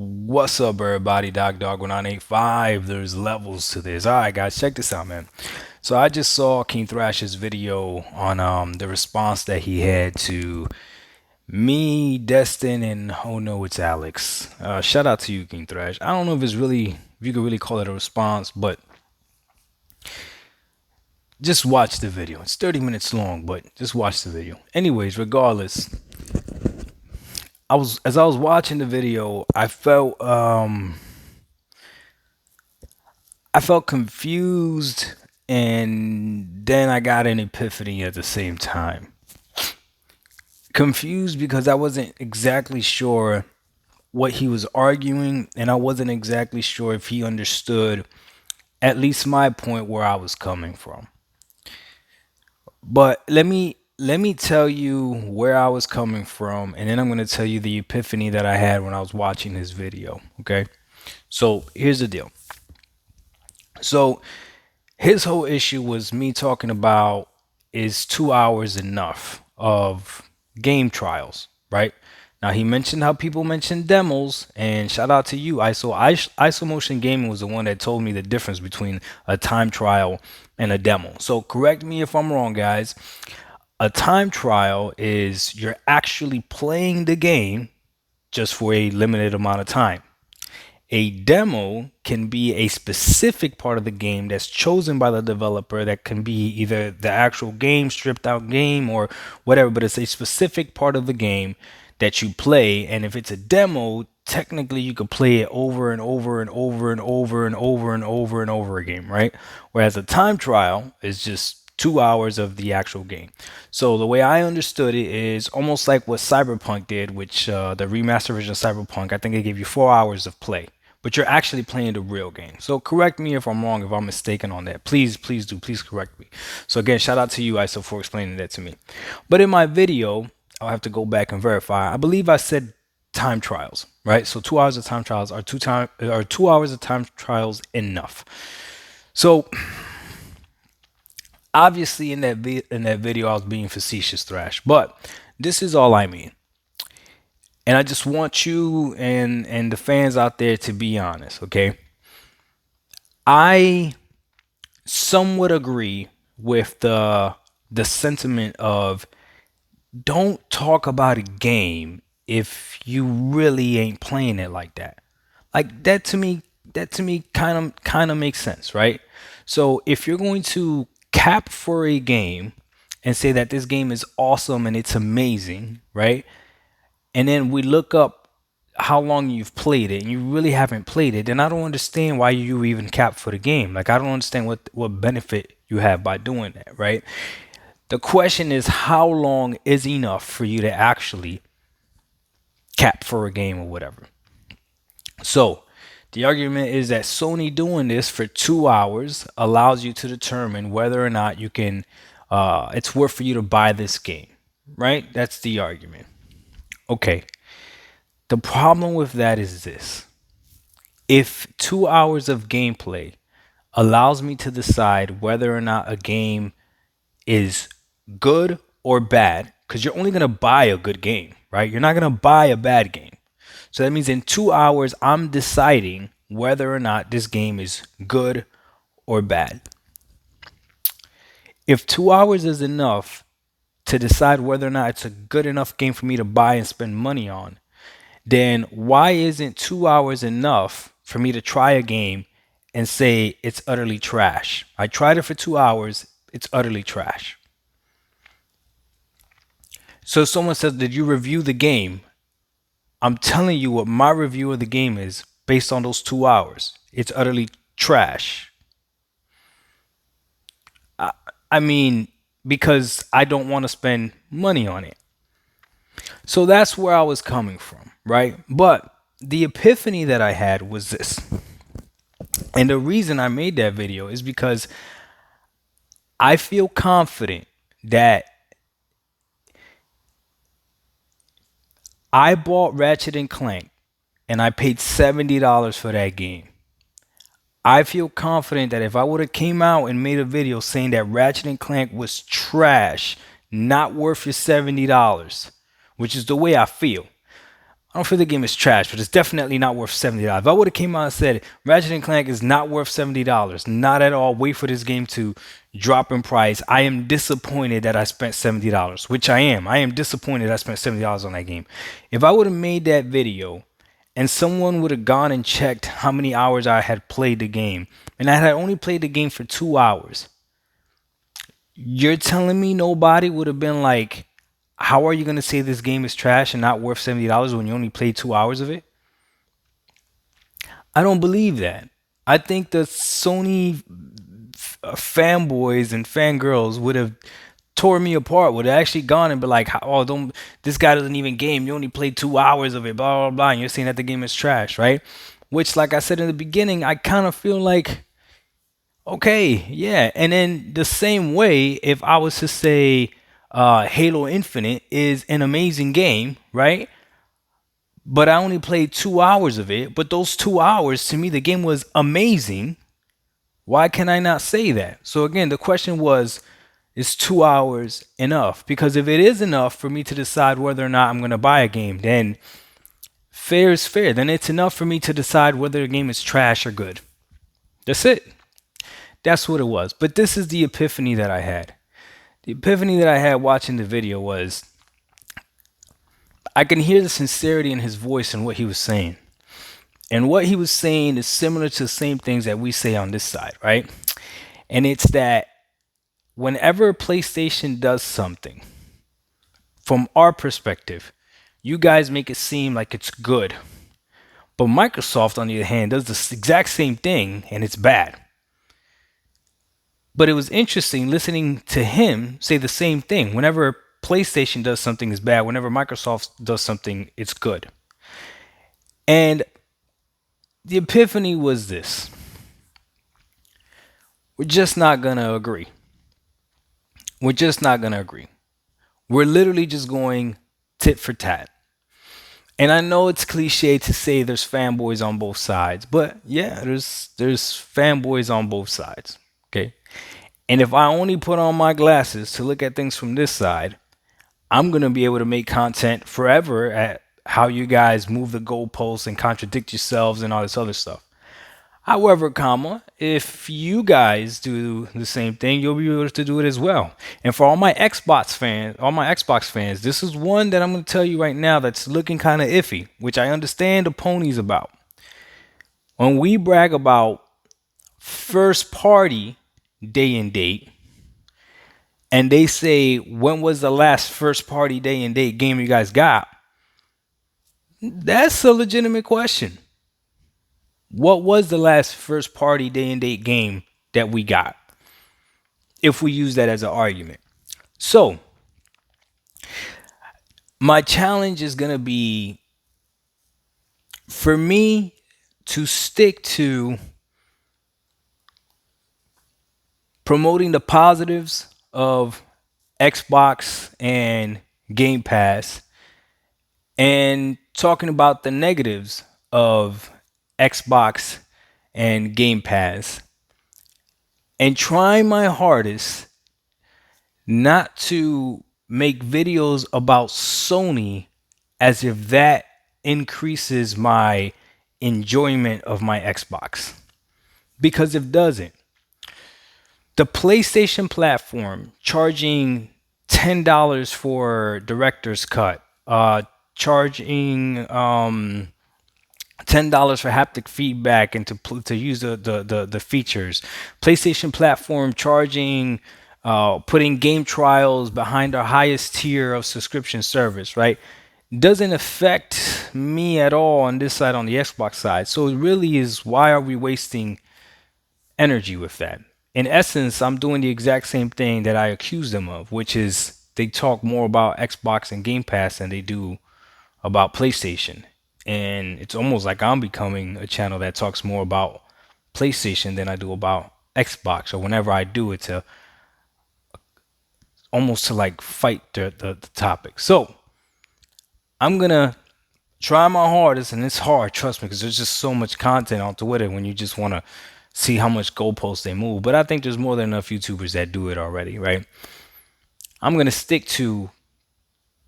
What's up, everybody? Dog 1985. There's levels to this. All right, guys, check this out, man. So I just saw King Thrash's video on the response that he had to me, Destin, and oh no, it's Alex. Shout out to you, King Thrash. I don't know if you could really call it a response, but just watch the video. It's 30 minutes long, but just watch the video. Anyways, regardless, as I was watching the video, I felt confused, and then I got an epiphany at the same time. Confused because I wasn't exactly sure what he was arguing, and I wasn't exactly sure if he understood at least my point where I was coming from. But let me tell you where I was coming from, and then I'm going to tell you the epiphany that I had when I was watching his video. Okay, so here's the deal. So his whole issue was me talking about, is 2 hours enough of game trials, right? Now he mentioned how people mention demos, and shout out to you, ISO Motion Gaming was the one that told me the difference between a time trial and a demo. So correct me if I'm wrong, guys. A time trial is you're actually playing the game just for a limited amount of time. A demo can be a specific part of the game that's chosen by the developer, that can be either the actual game, stripped out game, or whatever, but it's a specific part of the game that you play. And if it's a demo, technically you could play it over and over and over and over and over and over and over again, right? Whereas a time trial is just 2 hours of the actual game. So the way I understood it is almost like what Cyberpunk did, which the remaster version of Cyberpunk, I think they gave you 4 hours of play, but you're actually playing the real game. So correct me if I'm wrong, if I'm mistaken on that. Please correct me. So again, shout out to you, ISO, for explaining that to me. But in my video, I'll have to go back and verify. I believe I said time trials, right? So 2 hours of time trials are 2 hours of time trials enough. So obviously in that video I was being facetious, Thrash, but this is all I mean. And I just want you and the fans out there to be honest, okay? I somewhat agree with the sentiment of, don't talk about a game if you really ain't playing it like that. Like that to me kind of makes sense, right? So if you're going to cap for a game and say that this game is awesome and it's amazing, right? And then we look up how long you've played it and you really haven't played it, then I don't understand why you even cap for the game. Like, I don't understand what benefit you have by doing that, right? The question is, how long is enough for you to actually cap for a game or whatever? So the argument is that Sony doing this for 2 hours allows you to determine whether or not you can it's worth for you to buy this game, right? That's the argument. Okay. The problem with that is this. If 2 hours of gameplay allows me to decide whether or not a game is good or bad, because you're only going to buy a good game, right? You're not going to buy a bad game. So that means in 2 hours, I'm deciding whether or not this game is good or bad. If 2 hours is enough to decide whether or not it's a good enough game for me to buy and spend money on, then why isn't 2 hours enough for me to try a game and say it's utterly trash? I tried it for 2 hours, it's utterly trash. So if someone says, did you review the game? I'm telling you what my review of the game is based on those 2 hours. It's utterly trash. I mean, because I don't want to spend money on it. So that's where I was coming from, right? But the epiphany that I had was this. And the reason I made that video is because I feel confident that I bought Ratchet and Clank and I paid $70 for that game. I feel confident that if I would have came out and made a video saying that Ratchet and Clank was trash, not worth your $70, which is the way I feel, I don't feel the game is trash, but it's definitely not worth $70. If I would have came out and said Ratchet and Clank is not worth $70, not at all, wait for this game to drop in price, I am disappointed that I spent $70, which I am. I am disappointed I spent $70 on that game. If I would have made that video and someone would have gone and checked how many hours I had played the game, and I had only played the game for 2 hours, you're telling me nobody would have been like, how are you going to say this game is trash and not worth $70 when you only played 2 hours of it? I don't believe that. I think the Sony fanboys and fangirls would have tore me apart, would have actually gone and be like, oh, don't, this guy doesn't even game. You only played 2 hours of it, blah, blah, blah. And you're saying that the game is trash, right? Which, like I said in the beginning, I kind of feel like, okay, yeah. And then the same way, if I was to say Halo Infinite is an amazing game, right? But I only played 2 hours of it. But those 2 hours, to me, the game was amazing. Why can I not say that? So again, the question was, is 2 hours enough? Because if it is enough for me to decide whether or not I'm going to buy a game, then fair is fair. Then it's enough for me to decide whether a game is trash or good. That's it. That's what it was. But this is the epiphany that I had. The epiphany that I had watching the video was I can hear the sincerity in his voice and what he was saying. And what he was saying is similar to the same things that we say on this side, right? And it's that whenever PlayStation does something, from our perspective, you guys make it seem like it's good. But Microsoft, on the other hand, does the exact same thing and it's bad. But it was interesting listening to him say the same thing. Whenever PlayStation does something is bad, whenever Microsoft does something, it's good. And the epiphany was this. We're just not going to agree. We're just not going to agree. We're literally just going tit for tat. And I know it's cliche to say there's fanboys on both sides, but yeah, there's fanboys on both sides. Okay. And if I only put on my glasses to look at things from this side, I'm going to be able to make content forever at how you guys move the goalposts and contradict yourselves and all this other stuff. However, if you guys do the same thing, you'll be able to do it as well. And for all my Xbox fans, this is one that I'm going to tell you right now that's looking kind of iffy, which I understand the ponies about. When we brag about first party day and date, and they say, when was the last first party day and date game you guys got? That's a legitimate question. What was the last first party day and date game that we got? If we use that as an argument. So, my challenge is going to be for me to stick to promoting the positives of Xbox and Game Pass and talking about the negatives of Xbox and Game Pass and trying my hardest not to make videos about Sony as if that increases my enjoyment of my Xbox. Because it doesn't. The PlayStation platform charging $10 for director's cut, charging $10 for haptic feedback and to use the features. PlayStation platform charging, putting game trials behind our highest tier of subscription service, right? Doesn't affect me at all on this side, on the Xbox side. So it really is, why are we wasting energy with that? In essence, I'm doing the exact same thing that I accuse them of, which is they talk more about Xbox and Game Pass than they do about PlayStation. And it's almost like I'm becoming a channel that talks more about PlayStation than I do about Xbox. Or whenever I do, it's almost to like fight the topic. So I'm going to try my hardest, and it's hard, trust me, because there's just so much content on Twitter when you just want to see how much goalposts they move. But I think there's more than enough YouTubers that do it already, right? I'm going to stick to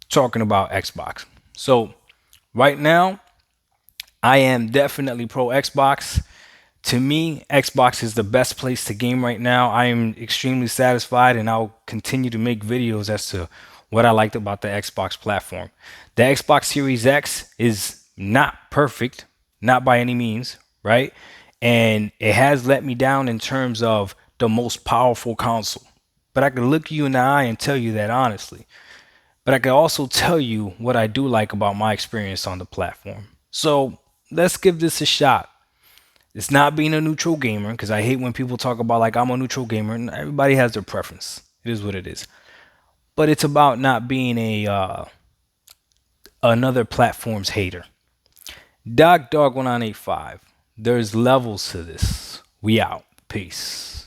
talking about Xbox. So Right now, I am definitely pro Xbox. To me, Xbox is the best place to game right now. I am extremely satisfied, and I'll continue to make videos as to what I liked about the Xbox platform. The Xbox Series X is not perfect, not by any means, right? And it has let me down in terms of the most powerful console. But I can look you in the eye and tell you that honestly. But I can also tell you what I do like about my experience on the platform. So let's give this a shot. It's not being a neutral gamer because I hate when people talk about like I'm a neutral gamer and everybody has their preference. It is what it is. But it's about not being a another platform's hater. Dog 1985. There's levels to this. We out. Peace.